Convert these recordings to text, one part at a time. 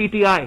PTI।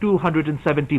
270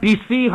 DC,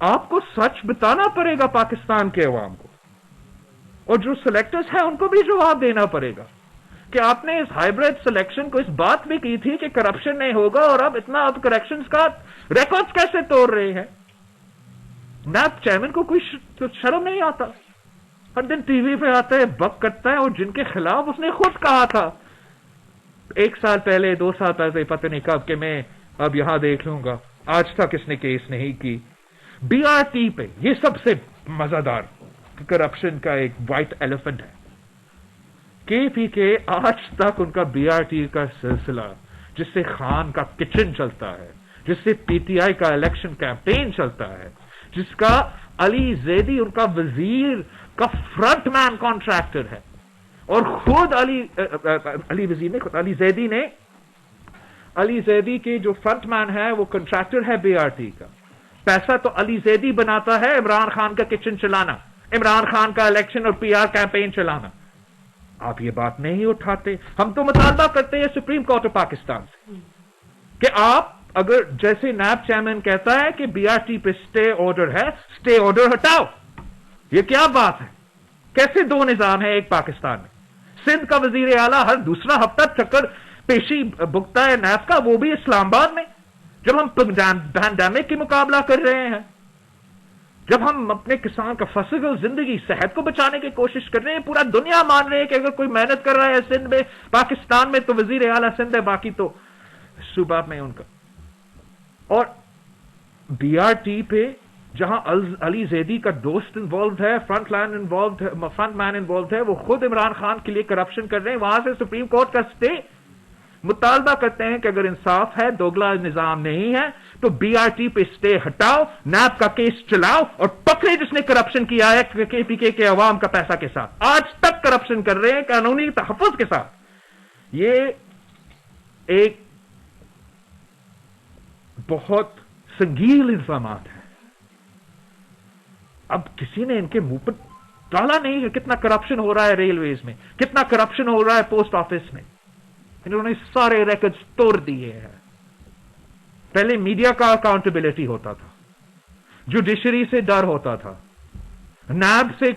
آپ کو سچ بتانا پڑے گا پاکستان کے عوام کو، اور جو سلیکٹرز ہیں ان کو بھی جواب دینا پڑے گا کہ آپ نے اس ہائیبریڈ سلیکشن کو اس بات بھی کی تھی کہ کرپشن نہیں ہوگا، اور اب اتنا کریکشنز کا ریکارڈز کیسے توڑ رہے ہیں؟ نیب چیئرمین کو کوئی شرم نہیں آتا؟ ہر دن ٹی وی پہ آتا ہے، بک کرتا ہے، اور جن کے خلاف اس نے خود کہا تھا 1 سال پہلے 2 سال پہلے پتہ نہیں کب کہ میں اب یہاں دیکھ لوں گا، آج تک اس نے کیس نہیں کی۔ بی آر ٹی پہ یہ سب سے مزیدار کرپشن کا ایک وائٹ ایلیفنٹ ہے۔ کے پی کے آج تک ان کا بی آر ٹی کا سلسلہ، جس سے خان کا کچن چلتا ہے، جس سے پی ٹی آئی کا الیکشن کیمپین چلتا ہے، جس کا علی زیدی ان کا وزیر کا فرنٹ مین کانٹریکٹر ہے، اور خود علی زیدی کے جو فرنٹ مین ہے وہ کنٹریکٹر ہے بی آر ٹی کا۔ پیسہ تو علی زیدی بناتا ہے عمران خان کا کچن چلانا، عمران خان کا الیکشن اور پی آر کیمپین چلانا۔ آپ یہ بات نہیں اٹھاتے۔ ہم تو مطالبہ کرتے ہیں سپریم کورٹ آف پاکستان سے کہ آپ اگر جیسے نیب چیئرمین کہتا ہے کہ بی آر ٹی پہ اسٹے آرڈر ہے، اسٹے آرڈر ہٹاؤ۔ یہ کیا بات ہے؟ کیسے 2 نظام ہے ایک پاکستان میں؟ سندھ کا وزیر اعلیٰ ہر دوسرا ہفتہ چکر پیشی بکتا ہے نیب کا، وہ بھی اسلام آباد میں، جب ہم پینڈیمک کی مقابلہ کر رہے ہیں، جب ہم اپنے کسان کا فصل اور زندگی صحت کو بچانے کی کوشش کر رہے ہیں۔ پورا دنیا مان رہے ہیں کہ اگر کوئی محنت کر رہا ہے سندھ میں، پاکستان میں، تو وزیر اعلیٰ سندھ ہے، باقی تو صوبہ میں ان کا۔ اور بی آر ٹی پہ جہاں علی زیدی کا دوست انوالوڈ ہے، فرنٹ مین انوالوڈ ہے، وہ خود عمران خان کے لیے کرپشن کر رہے ہیں، وہاں سے سپریم کورٹ کا اسٹے۔ مطالبہ کرتے ہیں کہ اگر انصاف ہے، دوگلا نظام نہیں ہے، تو بی آر ٹی پہ اسٹے ہٹاؤ، نیب کا کیس چلاؤ، اور پکڑے جس نے کرپشن کیا ہے کے پی کے عوام کا پیسہ کے ساتھ، آج تک کرپشن کر رہے ہیں قانونی تحفظ کے ساتھ۔ یہ ایک بہت سنگین الزامات ہیں۔ اب کسی نے ان کے منہ پر ڈالا نہیں ہے کتنا کرپشن ہو رہا ہے ریلویز میں، کتنا کرپشن ہو رہا ہے پوسٹ آفس میں۔ انہوں نے سارے ریکارڈز توڑ دیے ہیں۔ پہلے میڈیا کا اکاؤنٹیبلٹی ہوتا تھا، جوڈیشری سے ڈر ہوتا تھا، نیب سے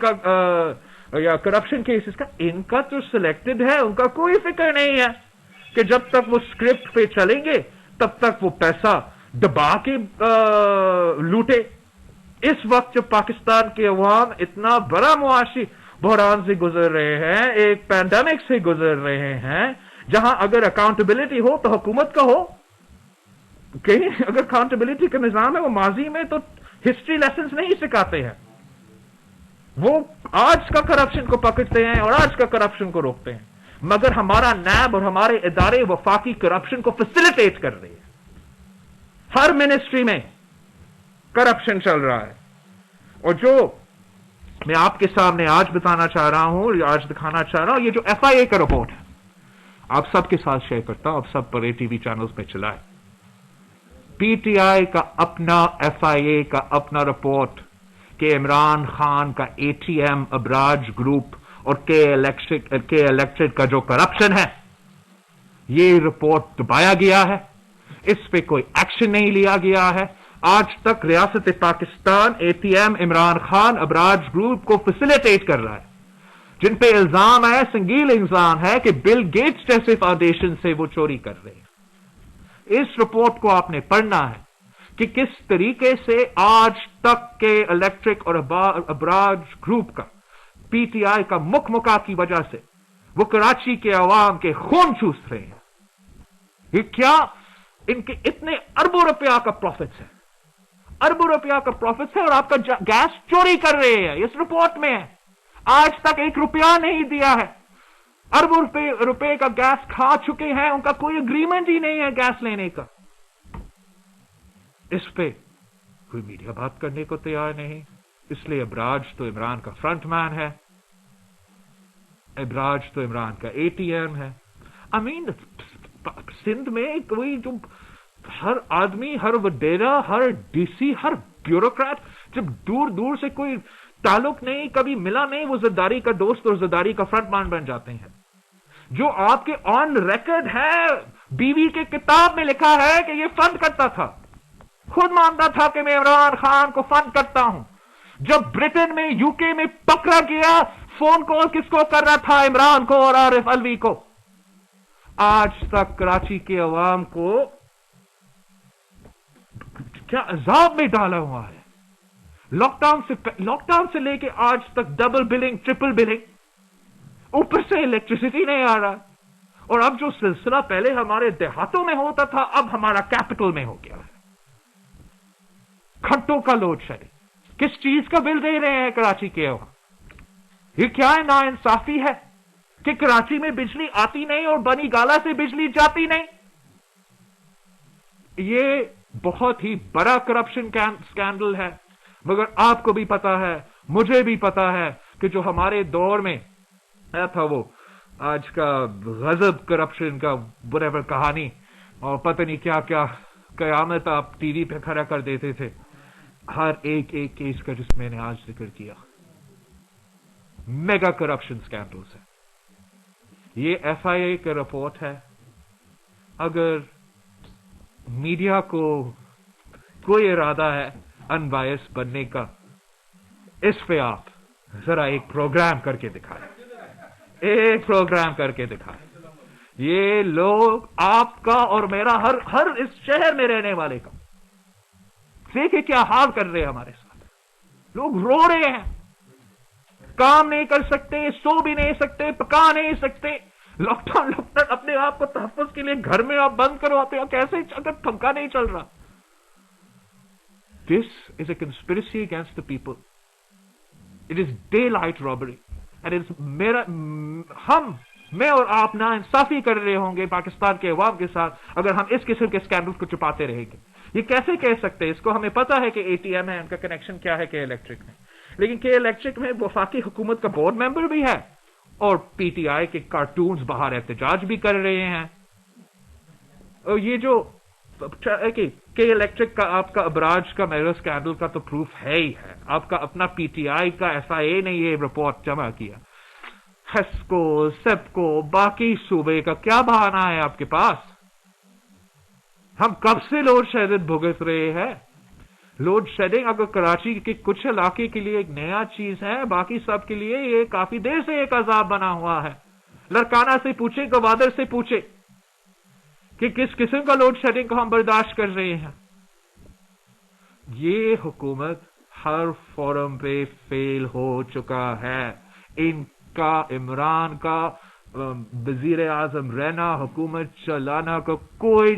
یا کرپشن کیسز کا۔ ان کا جو سلیکٹڈ ہے ان کا کوئی فکر نہیں ہے کہ جب تک وہ اسکرپٹ پہ چلیں گے تب تک وہ پیسہ دبا کے لوٹے۔ اس وقت جب پاکستان کے عوام اتنا بڑا معاشی بحران سے گزر رہے ہیں، ایک پینڈیمک سے گزر رہے ہیں، جہاں اگر اکاؤنٹیبلٹی ہو تو حکومت کا ہو، کہیں اگر اکاؤنٹیبلٹی کا نظام ہے وہ ماضی میں تو ہسٹری لیسنز نہیں سکھاتے ہیں، وہ آج کا کرپشن کو پکڑتے ہیں اور آج کا کرپشن کو روکتے ہیں، مگر ہمارا نیب اور ہمارے ادارے وفاقی کرپشن کو فیسیلیٹیٹ کر رہے ہیں۔ ہر منسٹری میں کرپشن چل رہا ہے۔ اور جو میں آپ کے سامنے آج بتانا چاہ رہا ہوں، آج دکھانا چاہ رہا ہوں، یہ جو ایف آئی اے کا رپورٹ ہے، آپ سب کے ساتھ شیئر کرتا ہوں، آپ سب بڑے ٹی وی چینلز پہ چلائے۔ پی ٹی آئی کا اپنا، ایف آئی اے کا اپنا رپورٹ کہ عمران خان کا A T M, Abraaj group اور کے الیکٹرک کا جو کرپشن ہے، یہ رپورٹ دبایا گیا ہے، اس پہ کوئی ایکشن نہیں لیا گیا ہے۔ آج تک ریاست Pakistan A T M, Imran Khan, Abraaj group کو فیسیلیٹیٹ کر رہا ہے، جن پہ الزام ہے، سنگین الزام ہے کہ بل گیٹس جیسے فاؤنڈیشن سے وہ چوری کر رہے ہیں۔ اس رپورٹ کو آپ نے پڑھنا ہے کہ کس طریقے سے آج تک کے الیکٹرک اور ابراج گروپ کا، پی ٹی آئی کا مکا کی وجہ سے وہ کراچی کے عوام کے خون چوس رہے ہیں۔ یہ کیا ان کے اتنے اربوں روپیہ کا پروفٹس ہے، اربوں روپیہ کا پروفٹس ہے، اور آپ کا گیس چوری کر رہے ہیں، اس رپورٹ میں ہے۔ آج تک 1 روپیہ نہیں دیا ہے، اربوں روپے کا گیس کھا چکے ہیں، ان کا کوئی اگریمنٹ ہی نہیں ہے گیس لینے کا۔ اس پہ کوئی میڈیا بات کرنے کو تیار نہیں، اس لیے ابراج تو عمران کا فرنٹ مین ہے، ابراج تو عمران کا اے ٹی ایم ہے۔ سندھ میں کوئی جو ہر آدمی، ہر وڈیرا، ہر ڈی سی، ہر بیوروکریٹ جب دور دور سے کوئی تعلق نہیں، کبھی ملا نہیں، وہ زرداری کا دوست اور زرداری کا فرنٹ مین بن جاتے ہیں۔ جو آپ کے آن ریکارڈ ہے، بیوی کے کتاب میں لکھا ہے کہ یہ فنڈ کرتا تھا، خود مانتا تھا کہ میں عمران خان کو فنڈ کرتا ہوں. جب برٹن میں یوکے میں پکڑا گیا فون کال کس کو کر رہا تھا؟ عمران کو اور عارف الوی کو. آج تک کراچی کے عوام کو کیا عذاب میں ڈالا ہوا ہے. لاک ڈاؤن سے لے کے آج تک ڈبل بلنگ ٹرپل بلنگ, اوپر سے الیکٹریسٹی نہیں آ رہا. اور اب جو سلسلہ پہلے ہمارے دیہاتوں میں ہوتا تھا اب ہمارا کیپٹل میں ہو گیا ہے. گھنٹوں کا لوڈ شیڈنگ. کس چیز کا بل دے رہے ہیں کراچی کے عوام؟ یہ کیا ہے؟ نا انصافی ہے کہ کراچی میں بجلی آتی نہیں اور بنی گالا سے بجلی جاتی نہیں. یہ بہت ہی بڑا کرپشن سکینڈل ہے. مگر آپ کو بھی پتا ہے, مجھے بھی پتا ہے کہ جو ہمارے دور میں تھا وہ آج کا غضب کرپشن کا whatever کہانی اور پتہ نہیں کیا کیا قیامت آپ ٹی وی پہ کھڑا کر دیتے تھے. ہر ایک کیس کا جس میں نے آج ذکر کیا میگا کرپشن سکینڈلز ہے. یہ ایف آئی اے کا رپورٹ ہے. اگر میڈیا کو کوئی ارادہ ہے ان بائس بننے کا, اس پہ آپ ذرا ایک پروگرام کر کے دکھائیں, ایک پروگرام کر کے دکھائیں. یہ لوگ آپ کا اور میرا ہر اس شہر میں رہنے والے کا دیکھیں کیا حال کر رہے ہیں ہمارے ساتھ. لوگ رو رہے ہیں, کام نہیں کر سکتے, سو بھی نہیں سکتے, پکا نہیں سکتے. لاک ڈاؤن اپنے آپ کو تحفظ کے لیے گھر میں آپ بند کرواتے ہو. کیسے اگر پنکھا نہیں چل رہا؟ This is a conspiracy against the people. It is daylight robbery. میں اور آپ نا انصافی کر رہے ہوں گے پاکستان کے عوام کے ساتھ اگر ہم اس قسم کے اسکینڈل کو چھپاتے رہیں گے. یہ کیسے کہہ سکتے ہیں؟ اس کو ہمیں پتا ہے کہ اے ٹی ایم ہے, ان کا کنیکشن کیا ہے کے الیکٹرک میں, لیکن کے الیکٹرک میں وفاقی حکومت کا بورڈ ممبر بھی ہے اور پی ٹی آئی کے کارٹونز باہر احتجاج بھی کر رہے ہیں. اور یہ جو کہ الیکٹرک کا آپ کا ابراج کا میرر اسکینڈل کا تو پروف ہے ہی ہے. آپ کا اپنا پی ٹی آئی کا ایف آئی اے نے یہ رپورٹ جمع کیا. ہسکو, سیپکو, باقی صوبے کا کیا بہانہ ہے آپ کے پاس؟ ہم کب سے لوڈ شیڈنگ بھگت رہے ہیں. لوڈ شیڈنگ اگر کراچی کے کچھ علاقے کے لیے ایک نیا چیز ہے, باقی سب کے لیے یہ کافی دیر سے ایک عذاب بنا ہوا ہے. لڑکانہ سے پوچھے, گوادر سے پوچھے کہ کس قسم کا لوڈ شیڈنگ کو ہم برداشت کر رہے ہیں. یہ حکومت ہر فورم پہ فیل ہو چکا ہے. ان کا عمران کا وزیر اعظم رہنا, حکومت چلانا کا کوئی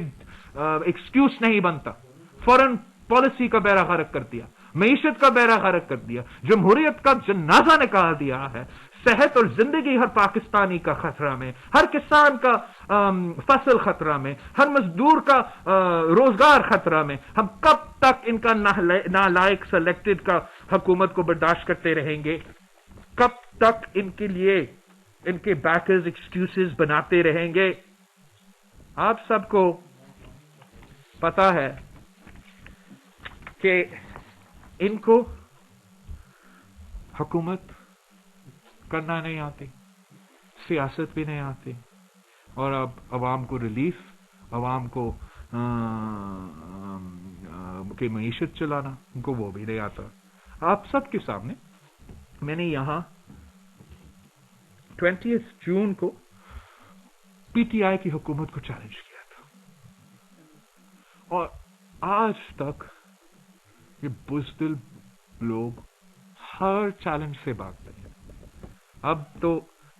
ایکسکیوز نہیں بنتا. فورن پالیسی کا بیڑا غرق کر دیا, معیشت کا بیڑا غرق کر دیا, جمہوریت کا جنازہ نکال دیا ہے. صحت اور زندگی ہر پاکستانی کا خطرہ میں, ہر کسان کا فصل خطرہ میں, ہر مزدور کا روزگار خطرہ میں. ہم کب تک ان کا نالائق سلیکٹڈ کا حکومت کو برداشت کرتے رہیں گے؟ کب تک ان کے لیے ان کے بیکرز ایکسکیوزز بناتے رہیں گے؟ آپ سب کو پتا ہے کہ ان کو حکومت کرنا نہیں آتی, سیاست بھی نہیں آتی, اور اب عوام کو ریلیف, عوام کو کی معیشت چلانا ان کو وہ بھی نہیں آتا. آپ سب کے سامنے میں نے یہاں 20 جون کو پی ٹی آئی کی حکومت کو چیلنج کیا تھا, اور آج تک یہ بزدل لوگ ہر چیلنج سے بھاگتے ہیں. اب تو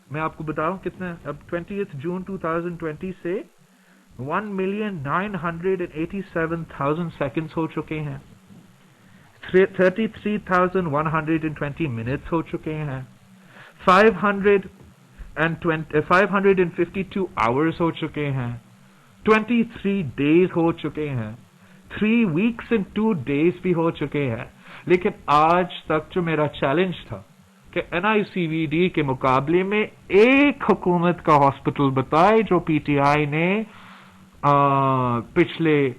میں آپ کو بتاؤں کتنے, اب 20 جون 2020 سے 1,987,000 سیکنڈز ہو چکے ہیں, 33,120 منٹس ہو چکے ہیں, 552 آورز ہو چکے ہیں, 23 ڈیز ہو چکے ہیں, 3 weeks and 2 days بھی ہو چکے ہیں. لیکن آج تک جو میرا چیلنج تھا کہ این آئی سی وی ڈی کے مقابلے میں ایک حکومت کا ہاسپٹل بتائے جو پی ٹی آئی نے پچھلے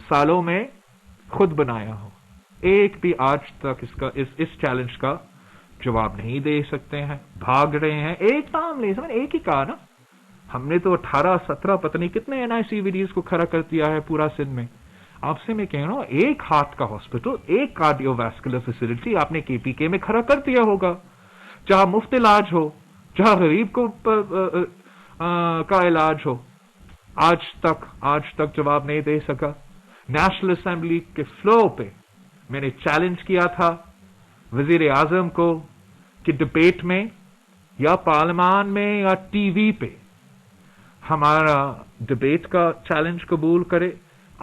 سالوں میں خود بنایا ہو, ایک بھی آج تک اس چیلنج کا جواب نہیں دے سکتے ہیں, بھاگ رہے ہیں. ایک نام لے سمجھ, ایک ہی کہا نا, ہم نے تو 18-17 پتہ نہیں کتنے این آئی سی وی ڈیز کو کھڑا کر دیا ہے پورا سندھ میں. آپ سے میں کہہ رہا ہوں ایک ہارٹ کا ہاسپٹل، ایک کارڈیو ویسکولر فیسلٹی آپ نے KPK میں کھڑا کر دیا ہوگا، جہاں مفت علاج ہو، جہاں غریب کو کا علاج ہو. آج تک جواب نہیں دے سکا. نیشنل اسمبلی کے فلور پہ میں نے چیلنج کیا تھا وزیر اعظم کو کہ ڈبیٹ میں یا پارلیمان میں یا ٹی وی پہ ہمارا ڈبیٹ کا چیلنج قبول کرے،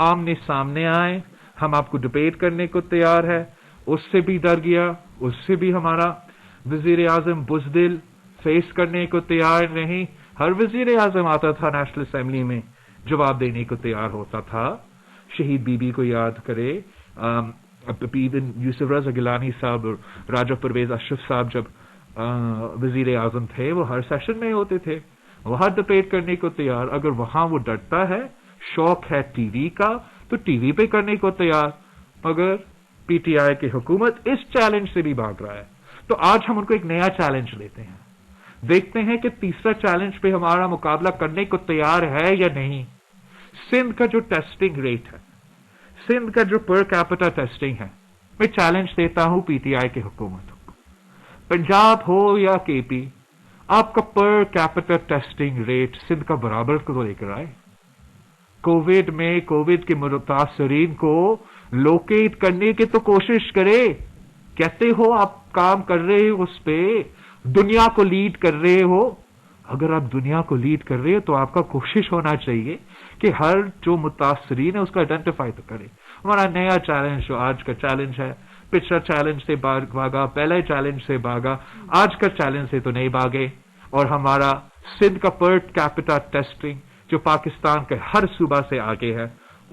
آمنے سامنے آئے، ہم آپ کو ڈبیٹ کرنے کو تیار ہے. اس سے بھی ڈر گیا، اس سے بھی ہمارا وزیر اعظم بزدل، فیس کرنے کو تیار نہیں. ہر وزیر اعظم آتا تھا نیشنل اسمبلی میں جواب دینے کو تیار ہوتا تھا. شہید بی بی کو یاد کرے، یوسف رضا گیلانی صاحب اور راجہ پرویز اشرف صاحب جب وزیر اعظم تھے وہ ہر سیشن میں ہوتے تھے، وہاں ڈبیٹ کرنے کو تیار. اگر وہاں وہ ڈرتا ہے، شوق ہے ٹی وی کا، تو ٹی وی پہ کرنے کو تیار. مگر PTI کی حکومت اس چیلنج سے بھی بھاگ رہا ہے. تو آج ہم ان کو ایک نیا چیلنج لیتے ہیں، دیکھتے ہیں کہ تیسرا چیلنج پہ ہمارا مقابلہ کرنے کو تیار ہے یا نہیں. سندھ کا جو ٹیسٹنگ ریٹ ہے، سندھ کا جو پر کیپٹا ٹیسٹنگ ہے، میں چیلنج دیتا ہوں PTI کی حکومت کو، پنجاب ہو یا KP، آپ کا per capita testing rate Sindh کا برابر کو لے کر آئے. کووڈ کے متاثرین کو لوکیٹ کرنے کی تو کوشش کرے. کہتے ہو آپ کام کر رہے ہو، اس پہ دنیا کو لیڈ کر رہے ہو. اگر آپ دنیا کو لیڈ کر رہے ہو تو آپ کا کوشش ہونا چاہیے کہ ہر جو متاثرین ہے اس کا آئیڈینٹیفائی تو کرے. ہمارا نیا چیلنج جو آج کا چیلنج ہے، پچھلا چیلنج سے بھاگا، پہلے چیلنج سے بھاگا، آج کا چیلنج سے تو نہیں بھاگے. اور ہمارا سندھ کا پر کیپٹا ٹیسٹنگ جو پاکستان کے ہر صوبہ سے آگے ہے،